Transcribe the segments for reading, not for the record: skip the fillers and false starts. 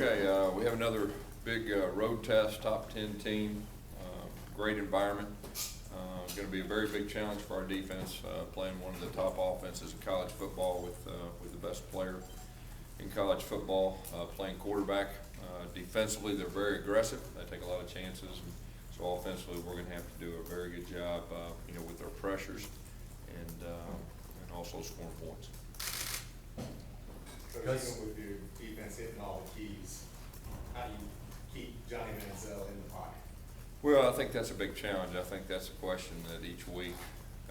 Okay, we have another big road test, top 10 team, great environment. Going to be a very big challenge for our defense, playing one of the top offenses in college football with the best player in college football, playing quarterback. Defensively, they're very aggressive. They take a lot of chances. So offensively, we're going to have to do a very good job, with our pressures and also scoring points. So even with your defense hitting all the keys, how do you keep Johnny Manziel in the pocket? Well, I think that's a big challenge. I think that's a question that each week,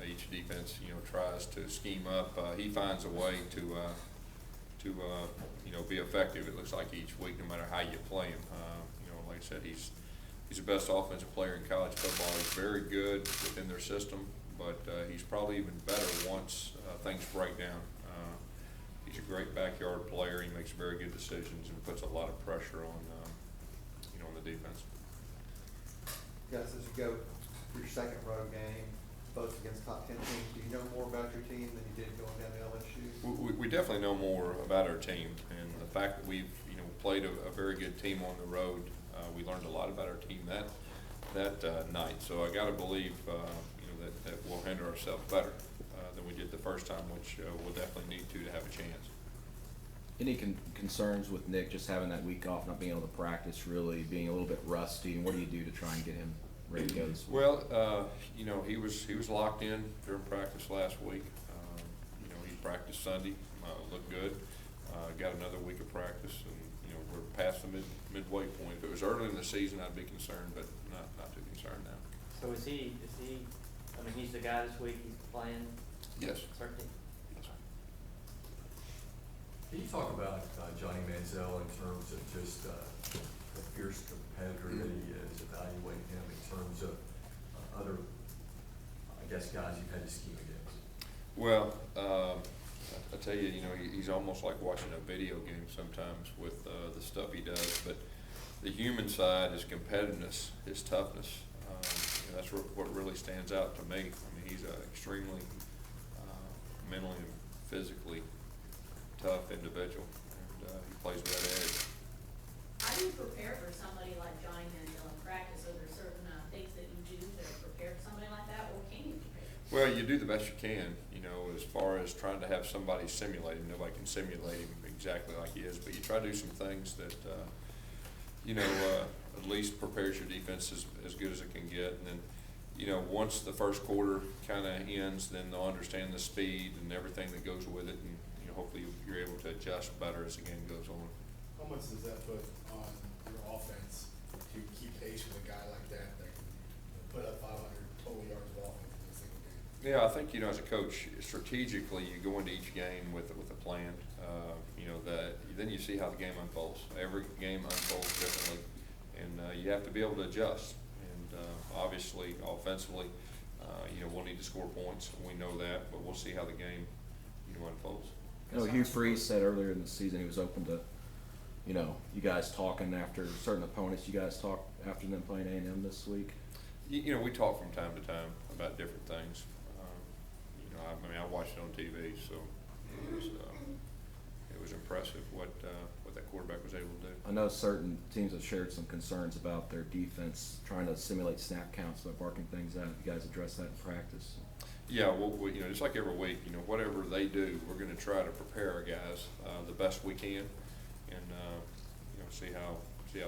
each defense, tries to scheme up. He finds a way to be effective. It looks like each week, no matter how you play him. Like I said, he's the best offensive player in college football. He's very good within their system, but he's probably even better once things break down. He's a great backyard player. He makes very good decisions and puts a lot of pressure on the defense. Gus, as you go for your second road game, both against top 10 teams, do you know more about your team than you did going down to LSU? We definitely know more about our team, and the fact that we've played a very good team on the road, we learned a lot about our team that night. So I got to believe that we'll handle ourselves better than we did the first time, which we'll definitely need to have a chance. Any concerns with Nick just having that week off, not being able to practice, really being a little bit rusty, and what do you do to try and get him ready to go this week? Well, he was locked in during practice last week. He practiced Sunday, looked good. Got another week of practice, and we're past the midway point. If it was early in the season, I'd be concerned, but not too concerned now. So is he? I mean, he's the guy this week. He's playing. Yes. Certainly. Can you talk about Johnny Manziel in terms of just the fierce competitor that he is, evaluating him in terms of other, guys you've had to scheme against? Well, I tell you, he's almost like watching a video game sometimes with the stuff he does. But the human side, his competitiveness, his toughness, that's what really stands out to me. I mean, he's an extremely mentally and physically tough individual, and he plays with that edge. How do you prepare for somebody like Johnny Manziel in practice? Are there certain things that you do to prepare for somebody like that, or can you prepare? Well, you do the best you can, as far as trying to have somebody simulate him. Nobody can simulate him exactly like he is, but you try to do some things that, at least prepares your defense as good as it can get. And then, once the first quarter kind of ends, then they'll understand the speed and everything that goes with it, and hopefully you're able to adjust better as the game goes on. How much does that put on your offense to keep pace with a guy like that can put up 500 total yards of offense in a single game? Yeah, I think, as a coach, strategically, you go into each game with a plan. Then you see how the game unfolds. Every game unfolds differently, and you have to be able to adjust. And obviously, offensively, we'll need to score points. We know that, but we'll see how the game, unfolds. Hugh Freeze said earlier in the season he was open to, you guys talking after certain opponents. You guys talk after them playing A&M this week? We talk from time to time about different things. I watched it on TV, so it was impressive what that quarterback was able to do. I know certain teams have shared some concerns about their defense trying to simulate snap counts by barking things out. You guys address that in practice? Yeah, well, just like every week, whatever they do, we're going to try to prepare our guys the best we can, and see how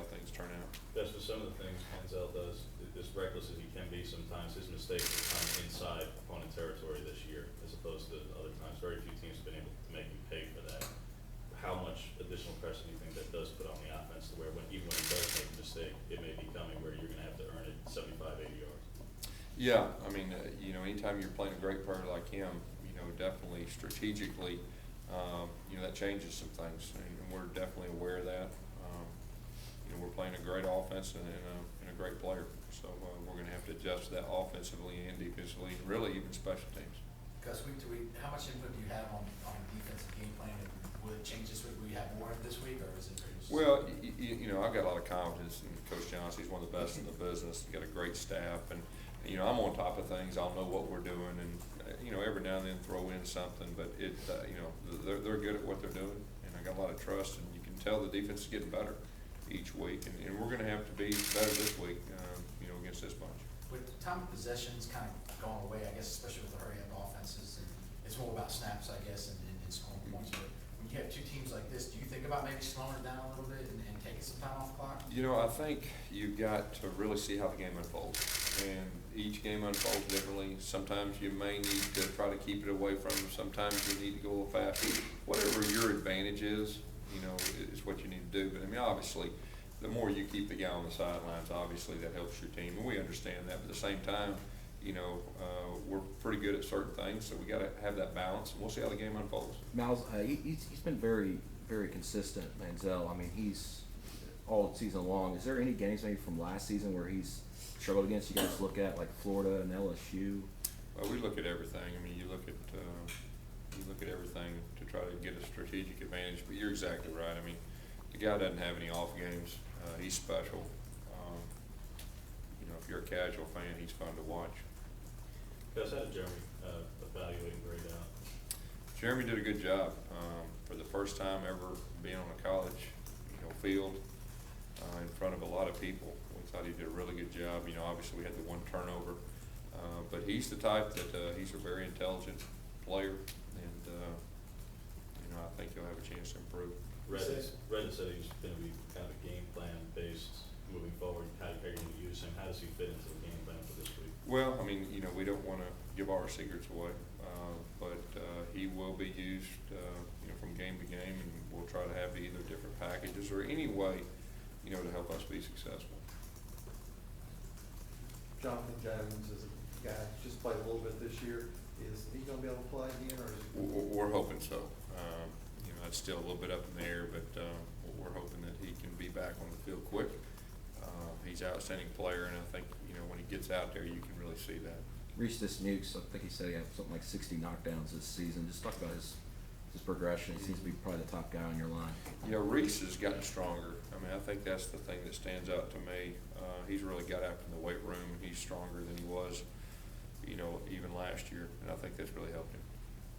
things turn out. That's what some of the things Manziel does. As reckless as he can be sometimes, his mistakes will come inside opponent territory this year, as opposed to other times. Very few teams have been able to make him pay for that. How much additional pressure do you think that does put on the offense, to where even when he does make a mistake, it may be coming where you're going to have to earn it 75, 80 yards? Yeah, I mean, anytime you're playing a great player like him, definitely strategically, that changes some things, and we're definitely aware of that. We're playing a great offense and a great player, so we're going to have to adjust that offensively and defensively, and really even special teams. Gus, week to week, how much input do you have on defensive game plan? Will it change this week? Will you have more this week, or is it? Well, I've got a lot of confidence in Coach Johnson. He's one of the best in the business. He's got a great staff, and I'm on top of things. I'll know what we're doing, and every now and then throw in something. But they're good at what they're doing, and I got a lot of trust. And you can tell the defense is getting better. each week, and we're gonna have to be better this week, you know, against this bunch. With time of possessions kind of going away, I guess, especially with the hurry-up offenses, and it's more about snaps, I guess, and scoring points. But when you have two teams like this, do you think about maybe slowing it down a little bit and taking some time off the clock? You know, I think you've got to really see how the game unfolds, and each game unfolds differently. Sometimes you may need to try to keep it away from them, sometimes you need to go a little faster. Whatever your advantage is, you know, is what you need to do. But I mean, obviously, the more you keep the guy on the sidelines, obviously that helps your team, and we understand that. But at the same time, you know, we're pretty good at certain things, so we got to have that balance, and we'll see how the game unfolds. Malz, he's been very, very consistent, Manziel. I mean, he's all season long. Is there any games maybe from last season where he's struggled against? You guys look at like Florida and LSU. We look at everything. I mean, you look at everything to try to get a strategic advantage. But you're exactly right. I mean, the guy doesn't have any off games. He's special. You know, if you're a casual fan, he's fun to watch. Gus, how did Jeremy evaluating grade out? Jeremy did a good job. For the first time ever being on a college, you know, field in front of a lot of people. We thought he did a really good job. You know, obviously we had the one turnover, but he's the type that he's a very intelligent player, and you know, I think he'll have a chance to improve. Redden said he was going to be kind of a game plan based moving forward. How are you going to use him? How does he fit into the game plan for this week? Well, I mean, you know, we don't want to give our secrets away, but he will be used, you know, from game to game, and we'll try to have either different packages or any way, you know, to help us be successful. Jonathan Jones is a guy who's just played a little bit this year. Is he gonna be able to play again, or is he? We're hoping so. You know, it's still a little bit up in the air, but we're hoping that he can be back on the field quick. He's an outstanding player, and I think, you know, when he gets out there, you can really see that. Reese Nukes, I think he said he had something like 60 knockdowns this season. Just talk about his progression. He seems to be probably the top guy on your line. You know, Reese has gotten stronger. I mean, I think that's the thing that stands out to me. He's really got after in the weight room, and he's stronger than he was, you know, even last year, and I think that's really helped him.